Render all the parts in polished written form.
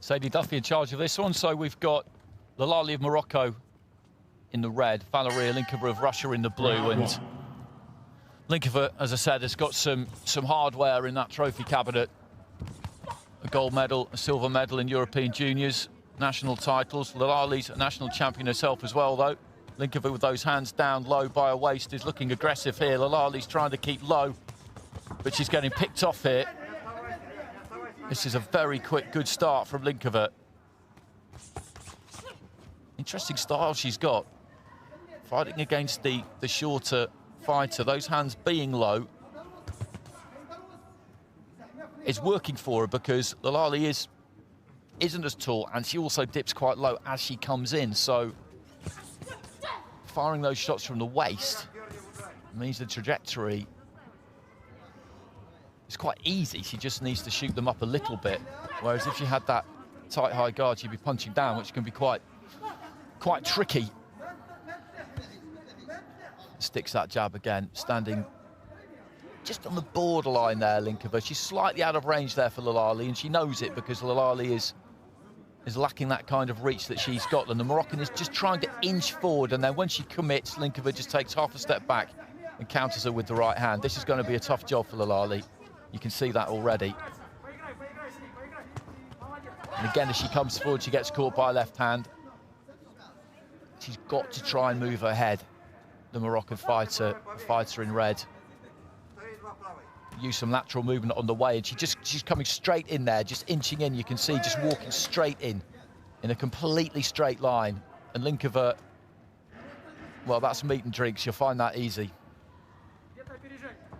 Sadie Duffy in charge of this one. So we've got Laghlali of Morocco in the red, valeriia Linkova of Russia in the blue, and Linkova, as I said, has got some hardware in that trophy cabinet. A gold medal, a silver medal in European juniors, national titles. Laghlali's a national champion herself as well, though. Linkova with those hands down low by her waist is looking aggressive here. Laghlali's trying to keep low, but she's getting picked off here. This is a very quick, good start from Linkova. Interesting style she's got. Fighting against the shorter fighter, those hands being low is working for her because Laghlali isn't as tall, and she also dips quite low as she comes in. So firing those shots from the waist means the trajectory is quite easy. She just needs to shoot them up a little bit. Whereas if she had that tight high guard, she'd be punching down, which can be quite tricky. Sticks that jab again, standing just on the borderline there, Linkova. She's slightly out of range there for Laghlali, and she knows it because Laghlali is lacking that kind of reach that she's got. And the Moroccan is just trying to inch forward, and then when she commits, Linkova just takes half a step back and counters her with the right hand. This is going to be a tough job for Laghlali. You can see that already. And again, as she comes forward, she gets caught by left hand. She's got to try and move her head. The Moroccan fighter in red. Use some lateral movement on the way, and she's coming straight in there, just inching in. You can see just walking straight in a completely straight line. And Linkova, well, that's meat and drinks. You'll find that easy.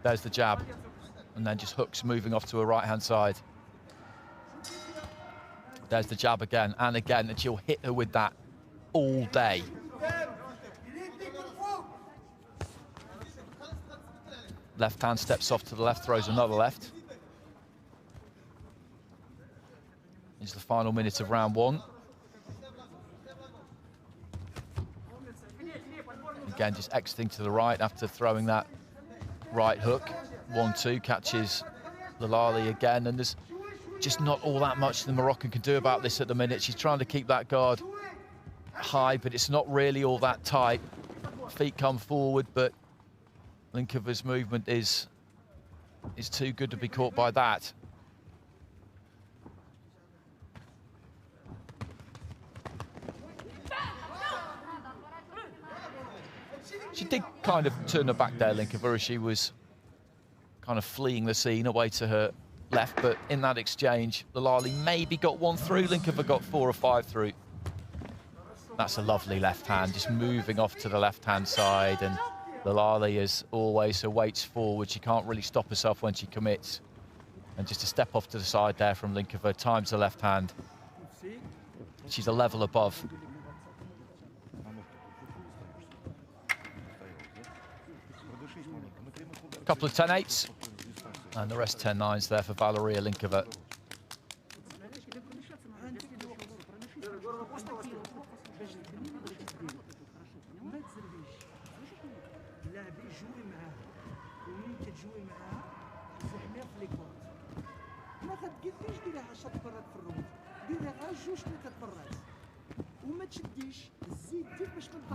There's the jab, and then just hooks moving off to her right-hand side. There's the jab again and again, and she'll hit her with that all day. Left hand steps off to the left, throws another left. It's the final minute of round one. Again, just exiting to the right after throwing that right hook. 1-2, catches Laghlali again, and there's just not all that much the Moroccan can do about this at the minute. She's trying to keep that guard high, but it's not really all that tight. Feet come forward, but Linkova's movement is too good to be caught by that. She did kind of turn her back there, Linkova, as she was kind of fleeing the scene away to her left, but in that exchange, Laghlali maybe got one through. Linkova got 4 or 5 through. That's a lovely left hand, just moving off to the left-hand side, and Laghlali, as always, her weight's forward. She can't really stop herself when she commits. And just a step off to the side there from Linkova, times the left hand. She's a level above. A couple of 10-8s, and the rest 10-9s there for valeriia Linkova.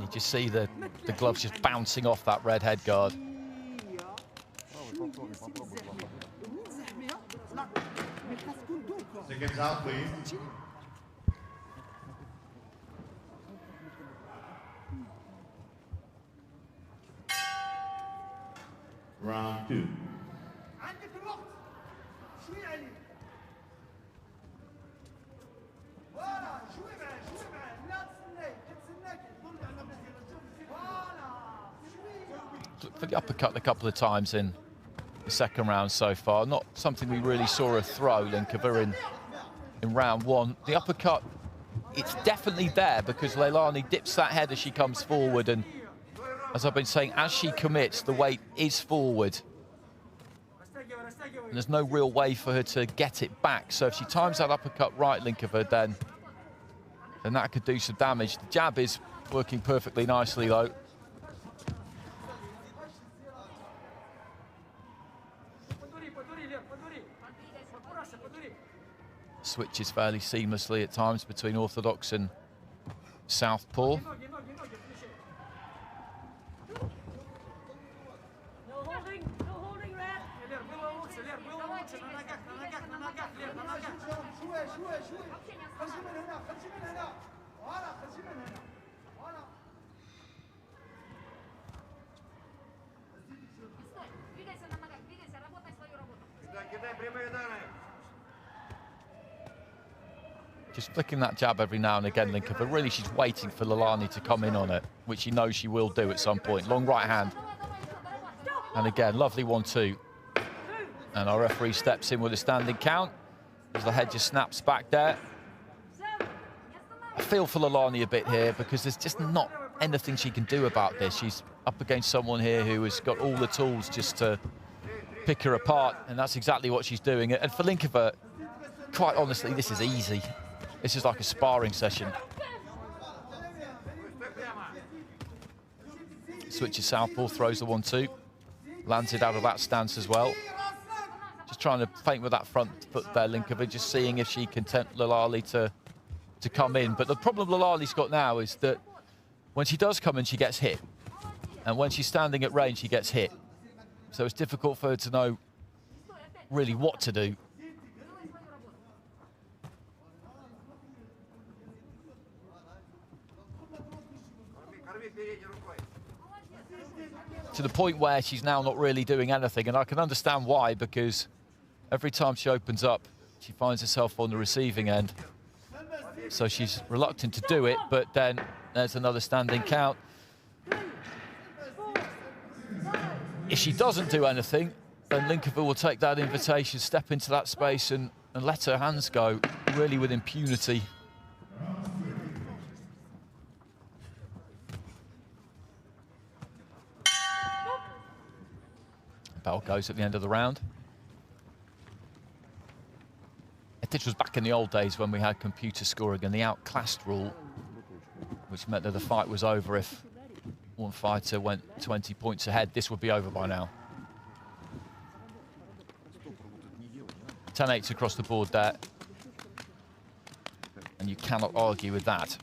You just see the gloves just bouncing off that red head guard. Seconds out, please. Round 2. For the uppercut a couple of times in the second round so far. Not something we really saw her throw, Linkova, in round one. The uppercut, it's definitely there because Laghlali dips that head as she comes forward, and as I've been saying, as she commits, the weight is forward. And there's no real way for her to get it back. So if she times that uppercut right, Linkova, then that could do some damage. The jab is working perfectly nicely, though. switches fairly seamlessly at times between orthodox and southpaw. Just flicking that jab every now and again, Linker, but really she's waiting for Laghlali to come in on it, which she knows she will do at some point. Long right hand. And again, lovely 1-2. And our referee steps in with a standing count as the head just snaps back there. I feel for Laghlali a bit here because there's just not anything she can do about this. She's up against someone here who has got all the tools just to pick her apart, and that's exactly what she's doing. And for Linkova, quite honestly, this is easy. This is like a sparring session. Switches southpaw, throws the 1-2. Lands it out of that stance as well. Just trying to feint with that front foot there, Linkova, just seeing if she can tempt Laghlali to come in. But the problem Laghlali's got now is that when she does come in, she gets hit. And when she's standing at range, she gets hit. So it's difficult for her to know really what to do. To the point where she's now not really doing anything, and I can understand why, because every time she opens up, she finds herself on the receiving end. So she's reluctant to do it, but then there's another standing count. If she doesn't do anything, then Linkova will take that invitation, step into that space and let her hands go, really with impunity. Bell goes at the end of the round. It was back in the old days when we had computer scoring and the outclassed rule, which meant that the fight was over if one fighter went 20 points ahead. This would be over by now. 10-8 across the board there. And you cannot argue with that.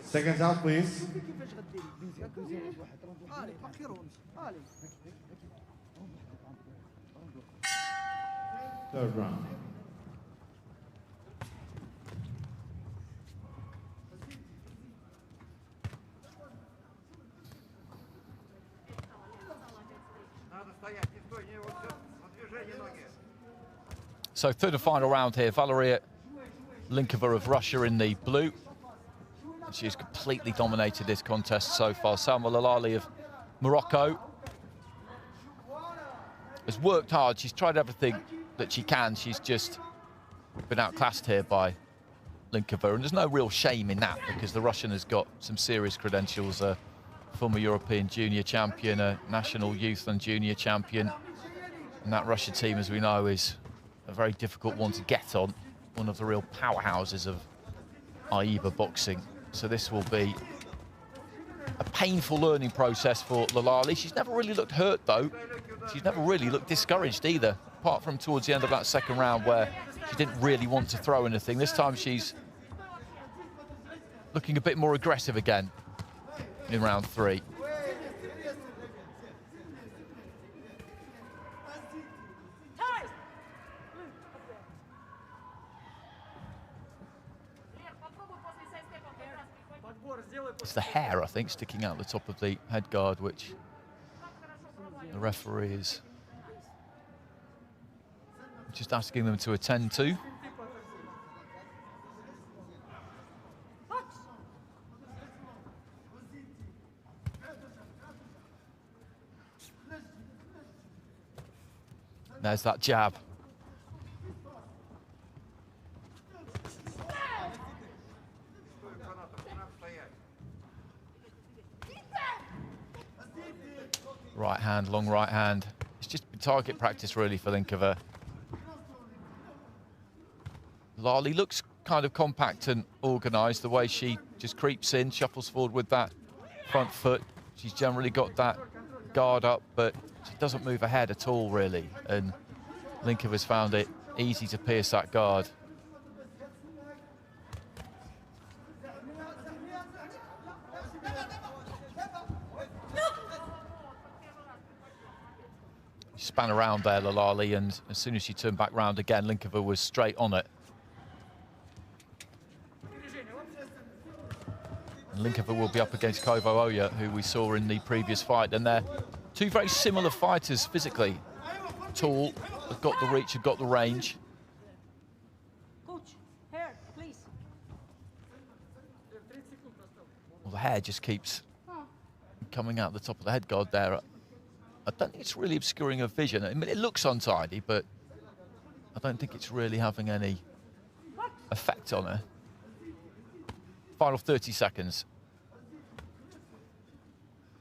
Seconds out, please. Third round. So third and final round here, Valeriia Linkova of Russia in the blue. She's completely dominated this contest so far. Salma Laghlali of Morocco has worked hard. She's tried everything that she can. She's just been outclassed here by Linkova. And there's no real shame in that because the Russian has got some serious credentials. A former European junior champion, a national youth and junior champion. And that Russian team, as we know, is a very difficult one to get on. One of the real powerhouses of AIBA boxing. So this will be a painful learning process for Laghlali. She's never really looked hurt, though. She's never really looked discouraged either, apart from towards the end of that second round where she didn't really want to throw anything. This time she's looking a bit more aggressive again in round 3. It's the hair, I think, sticking out the top of the head guard, which the referee is just asking them to attend to. There's that jab. Right hand, long right hand. It's just been target practice really for Linkova. Laghlali looks kind of compact and organised, the way she just creeps in, shuffles forward with that front foot. She's generally got that guard up, but she doesn't move ahead at all, really. And Linkova's found it easy to pierce that guard. She span around there, Laghlali, and as soon as she turned back round again, Linkova was straight on it. And Linkova will be up against Oya, who we saw in the previous fight. And they're two very similar fighters physically. Tall, have got the reach, have got the range. Coach, hair, please. Well, the hair just keeps coming out the top of the head guard there. I don't think it's really obscuring her vision. I mean, it looks untidy, but I don't think it's really having any effect on her. Final 30 seconds.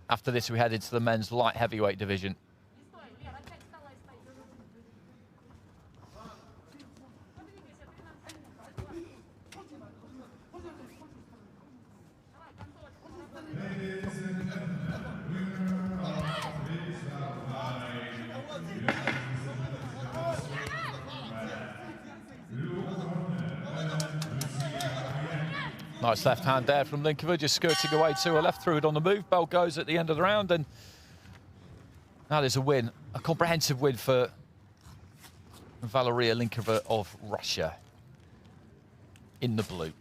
After this, we head into the men's light heavyweight division. Nice left hand there from Linkova, just skirting away to her left, threw it on the move. Bell goes at the end of the round, and that is a win, a comprehensive win for Valeriia Linkova of Russia in the blue.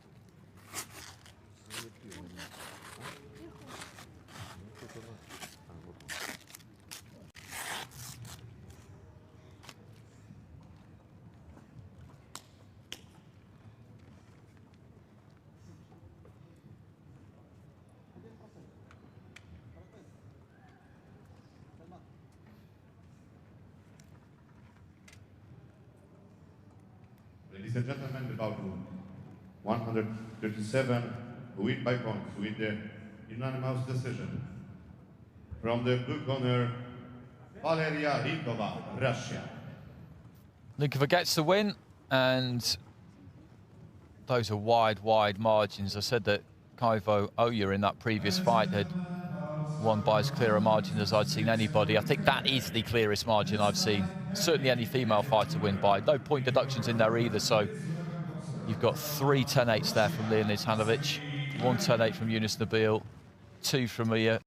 Ladies and gentlemen, the bout 137, win by points with the unanimous decision. From the blue corner, Valeriia Linkova, Russia. Linkova gets the win, and those are wide margins. I said that Oya in that previous fight had won by as clear a margin as I'd seen anybody. I think that is the clearest margin I've seen certainly any female fighter win by. No point deductions in there either, so you've got 3 10-8s there from Leonid Hanovic, 1 10-8 from Yunus Nabil, 2 from Mia